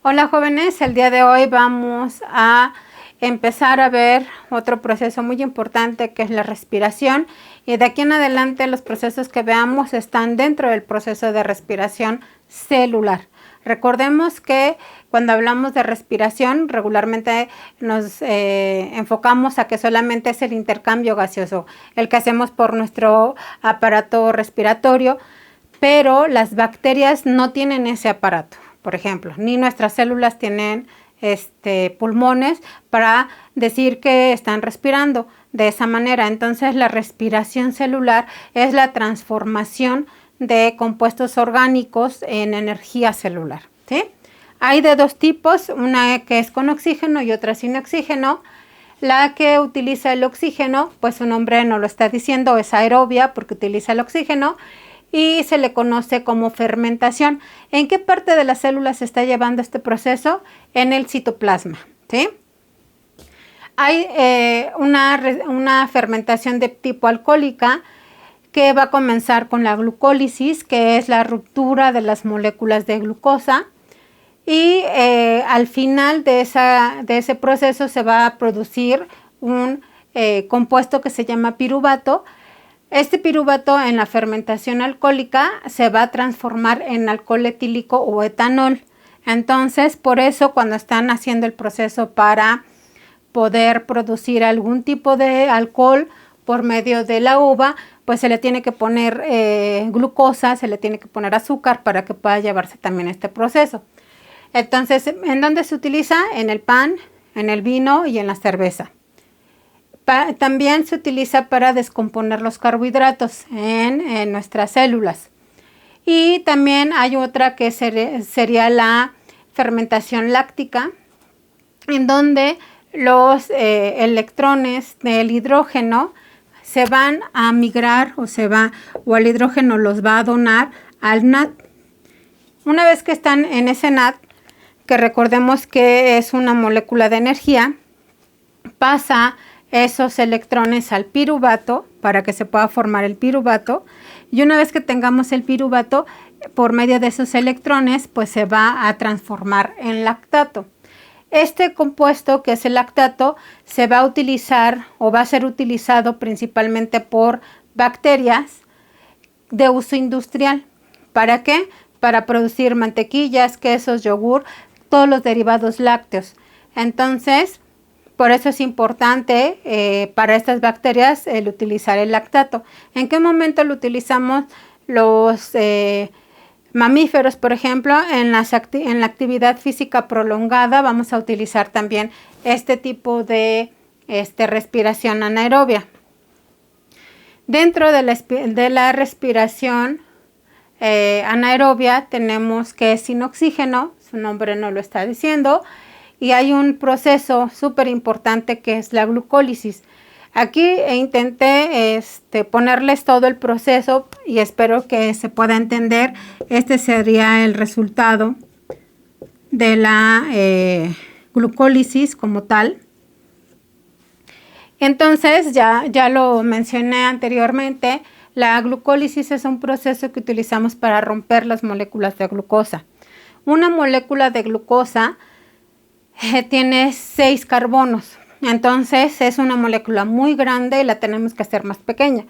Hola jóvenes, el día de hoy vamos a empezar a ver otro proceso muy importante que es la respiración, y de aquí en adelante los procesos que veamos están dentro del proceso de respiración celular. Recordemos que cuando hablamos de respiración regularmente nos enfocamos a que solamente es el intercambio gaseoso, el que hacemos por nuestro aparato respiratorio, pero las bacterias no tienen ese aparato. Por ejemplo, ni nuestras células tienen pulmones para decir que están respirando de esa manera. Entonces, la respiración celular es la transformación de compuestos orgánicos en energía celular, ¿sí? Hay de dos tipos, una que es con oxígeno y otra sin oxígeno. La que utiliza el oxígeno, pues su nombre no lo está diciendo, es aerobia porque utiliza el oxígeno, y se le conoce como fermentación. ¿En qué parte de la célula se está llevando este proceso? En el citoplasma, ¿sí? Hay una fermentación de tipo alcohólica que va a comenzar con la glucólisis, que es la ruptura de las moléculas de glucosa, y al final de ese proceso se va a producir un compuesto que se llama piruvato. Este piruvato en la fermentación alcohólica se va a transformar en alcohol etílico o etanol. Entonces, por eso cuando están haciendo el proceso para poder producir algún tipo de alcohol por medio de la uva, pues se le tiene que poner glucosa, se le tiene que poner azúcar para que pueda llevarse también este proceso. Entonces, ¿en dónde se utiliza? En el pan, en el vino y en la cerveza. También se utiliza para descomponer los carbohidratos en nuestras células. Y también hay otra que sería la fermentación láctica, en donde los electrones del hidrógeno se van a migrar o el hidrógeno los va a donar al NAD. Una vez que están en ese NAD, que recordemos que es una molécula de energía, pasa esos electrones al piruvato para que se pueda formar el piruvato, y una vez que tengamos el piruvato, por medio de esos electrones pues se va a transformar en lactato. Este compuesto, que es el lactato, se va a utilizar o va a ser utilizado principalmente por bacterias de uso industrial. ¿Para qué? Para producir mantequillas, quesos, yogur, todos los derivados lácteos. Entonces, por eso es importante para estas bacterias el utilizar el lactato. ¿En qué momento lo utilizamos los mamíferos? Por ejemplo, en la actividad física prolongada vamos a utilizar también este tipo de respiración anaerobia. Dentro de la respiración anaerobia tenemos que es sin oxígeno, su nombre no lo está diciendo, y hay un proceso súper importante que es la glucólisis. Aquí intenté ponerles todo el proceso y espero que se pueda entender. Este sería el resultado de la glucólisis como tal. Entonces, ya lo mencioné anteriormente, la glucólisis es un proceso que utilizamos para romper las moléculas de glucosa. Una molécula de glucosa tiene 6 carbonos, entonces es una molécula muy grande y la tenemos que hacer más pequeña.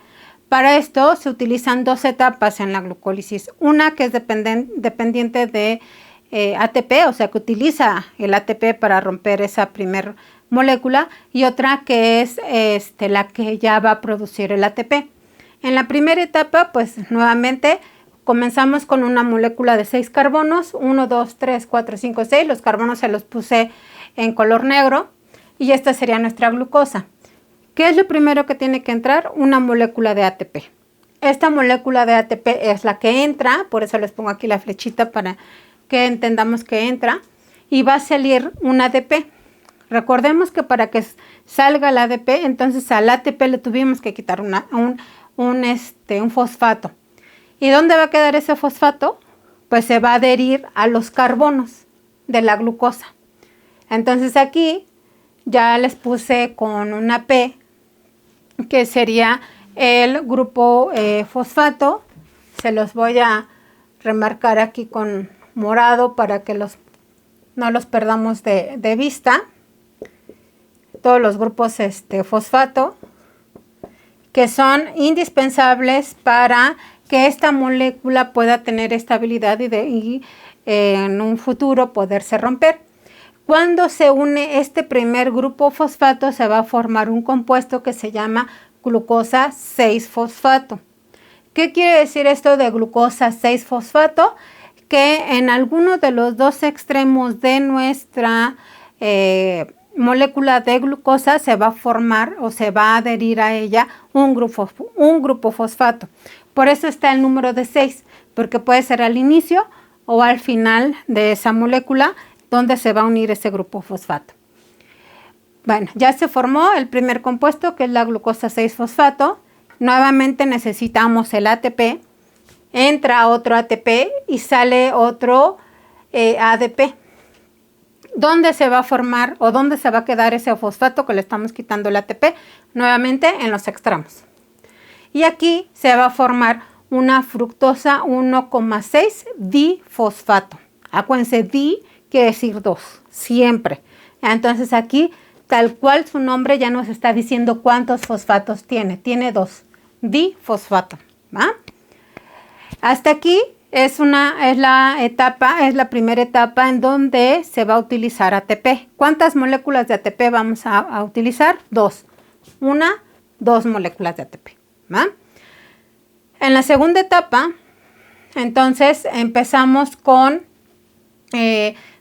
Para esto se utilizan dos etapas en la glucólisis, una que es dependiente de ATP, o sea que utiliza el ATP para romper esa primera molécula, y otra que es la que ya va a producir el ATP. En la primera etapa, pues nuevamente comenzamos con una molécula de 6 carbonos, 1, 2, 3, 4, 5, 6. Los carbonos se los puse en color negro y esta sería nuestra glucosa. ¿Qué es lo primero que tiene que entrar? Una molécula de ATP. Esta molécula de ATP es la que entra, por eso les pongo aquí la flechita para que entendamos que entra, y va a salir un ADP. Recordemos que para que salga el ADP, entonces al ATP le tuvimos que quitar un fosfato. ¿Y dónde va a quedar ese fosfato? Pues se va a adherir a los carbonos de la glucosa. Entonces aquí ya les puse con una P, que sería el grupo fosfato. Se los voy a remarcar aquí con morado para que los no los perdamos de vista. Todos los grupos fosfato que son indispensables para que esta molécula pueda tener estabilidad y en un futuro poderse romper. Cuando se une este primer grupo fosfato se va a formar un compuesto que se llama glucosa 6-fosfato. ¿Qué quiere decir esto de glucosa 6-fosfato? Que en alguno de los dos extremos de nuestra molécula de glucosa se va a formar o se va a adherir a ella un grupo fosfato. Por eso está el número de 6, porque puede ser al inicio o al final de esa molécula donde se va a unir ese grupo fosfato. Bueno, ya se formó el primer compuesto, que es la glucosa 6-fosfato. Nuevamente necesitamos el ATP. Entra otro ATP y sale otro ADP. ¿Dónde se va a formar o dónde se va a quedar ese fosfato que le estamos quitando el ATP? Nuevamente en los extremos. Y aquí se va a formar una fructosa 1,6 difosfato. Acuérdense, di quiere decir 2, siempre. Entonces aquí, tal cual su nombre ya nos está diciendo cuántos fosfatos tiene. Tiene 2, difosfato. ¿Va? Hasta aquí es la primera etapa en donde se va a utilizar ATP. ¿Cuántas moléculas de ATP vamos a utilizar? 2. 2 moléculas de ATP. ¿Va? En la segunda etapa, entonces empezamos con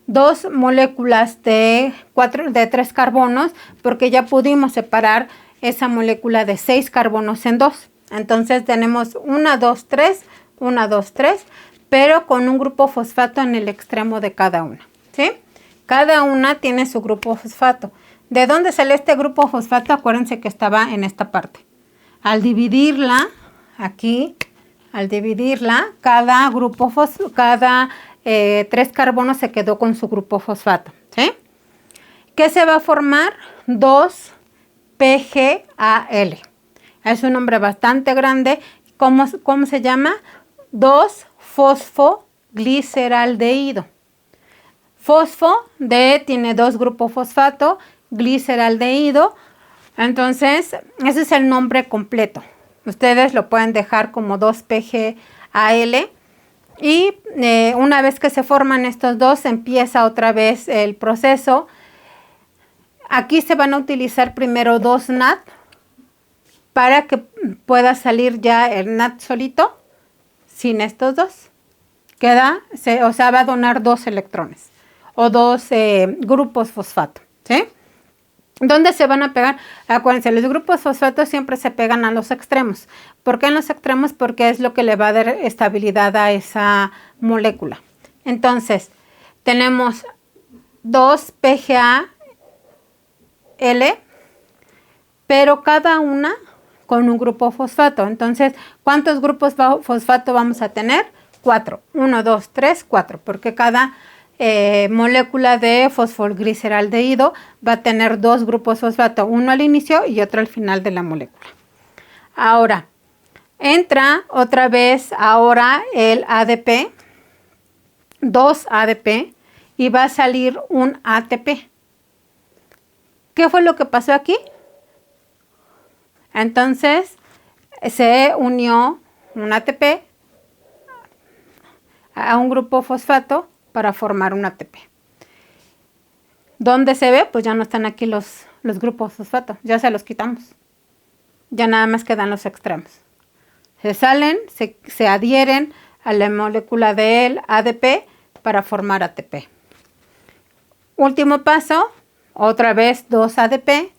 2 moléculas de 3 carbonos, porque ya pudimos separar esa molécula de 6 carbonos en 2. Entonces tenemos 1, 2, 3, 1, 2, 3, pero con un grupo fosfato en el extremo de cada una, ¿sí? Cada una tiene su grupo fosfato. ¿De dónde sale este grupo fosfato? Acuérdense que estaba en esta parte. Al dividirla, aquí, cada 3 carbonos se quedó con su grupo fosfato, ¿sí? ¿Qué se va a formar? 2-PGAL. Es un nombre bastante grande. ¿Cómo se llama? 2-fosfogliceraldehído. Fosfo tiene 2 grupos fosfato, gliceraldehído. Entonces, ese es el nombre completo. Ustedes lo pueden dejar como 2-PGAL. Y una vez que se forman estos dos, empieza otra vez el proceso. Aquí se van a utilizar primero 2 NAD para que pueda salir ya el NAD solito sin estos dos. Va a donar 2 electrones o 2 grupos fosfato, ¿sí? ¿Dónde se van a pegar? Acuérdense, los grupos fosfatos siempre se pegan a los extremos. ¿Por qué en los extremos? Porque es lo que le va a dar estabilidad a esa molécula. Entonces, tenemos 2-PGAL, pero cada una con un grupo fosfato. Entonces, ¿cuántos grupos fosfato vamos a tener? 4. 1, 2, 3, 4, porque cada molécula de fosfogliceraldehído va a tener 2 grupos fosfato, uno al inicio y otro al final de la molécula. Ahora, entra otra vez ahora el ADP, 2 ADP, y va a salir un ATP. ¿Qué fue lo que pasó aquí? Entonces, se unió un ATP a un grupo fosfato para formar un ATP. ¿Dónde se ve? Pues ya no están aquí los grupos fosfato, ya se los quitamos. Ya nada más quedan los extremos. Se salen, se adhieren a la molécula del ADP para formar ATP. Último paso, otra vez 2 ADP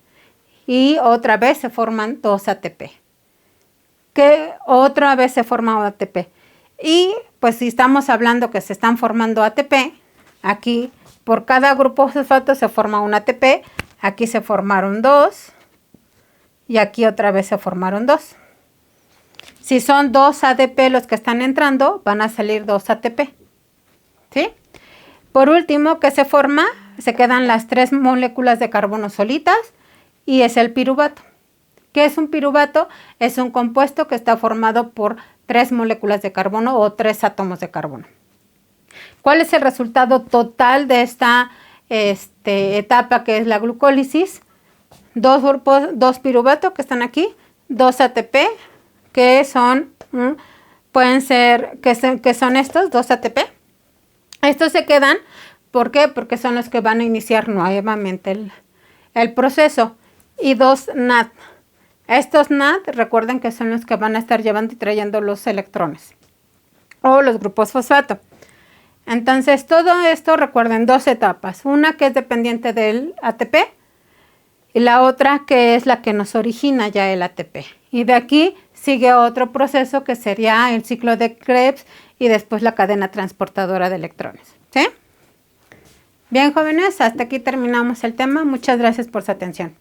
y otra vez se forman 2 ATP. Que otra vez se forma ATP. Y pues si estamos hablando que se están formando ATP, aquí por cada grupo fosfato se forma un ATP, aquí se formaron 2 y aquí otra vez se formaron 2. Si son 2 ADP los que están entrando, van a salir 2 ATP. ¿Sí? Por último, ¿qué se forma? Se quedan las 3 moléculas de carbono solitas y es el piruvato. ¿Qué es un piruvato? Es un compuesto que está formado por 3 moléculas de carbono o 3 átomos de carbono. ¿Cuál es el resultado total de esta etapa que es la glucólisis? 2 grupos, 2 piruvato que están aquí, 2 ATP que son, pueden ser, que son estos 2 ATP. Estos se quedan, ¿por qué? Porque son los que van a iniciar nuevamente el proceso. Y 2 NAD. Estos NAD, recuerden que son los que van a estar llevando y trayendo los electrones o los grupos fosfato. Entonces, todo esto, recuerden, 2 etapas. Una que es dependiente del ATP y la otra que es la que nos origina ya el ATP. Y de aquí sigue otro proceso que sería el ciclo de Krebs y después la cadena transportadora de electrones. ¿Sí? Bien, jóvenes, hasta aquí terminamos el tema. Muchas gracias por su atención.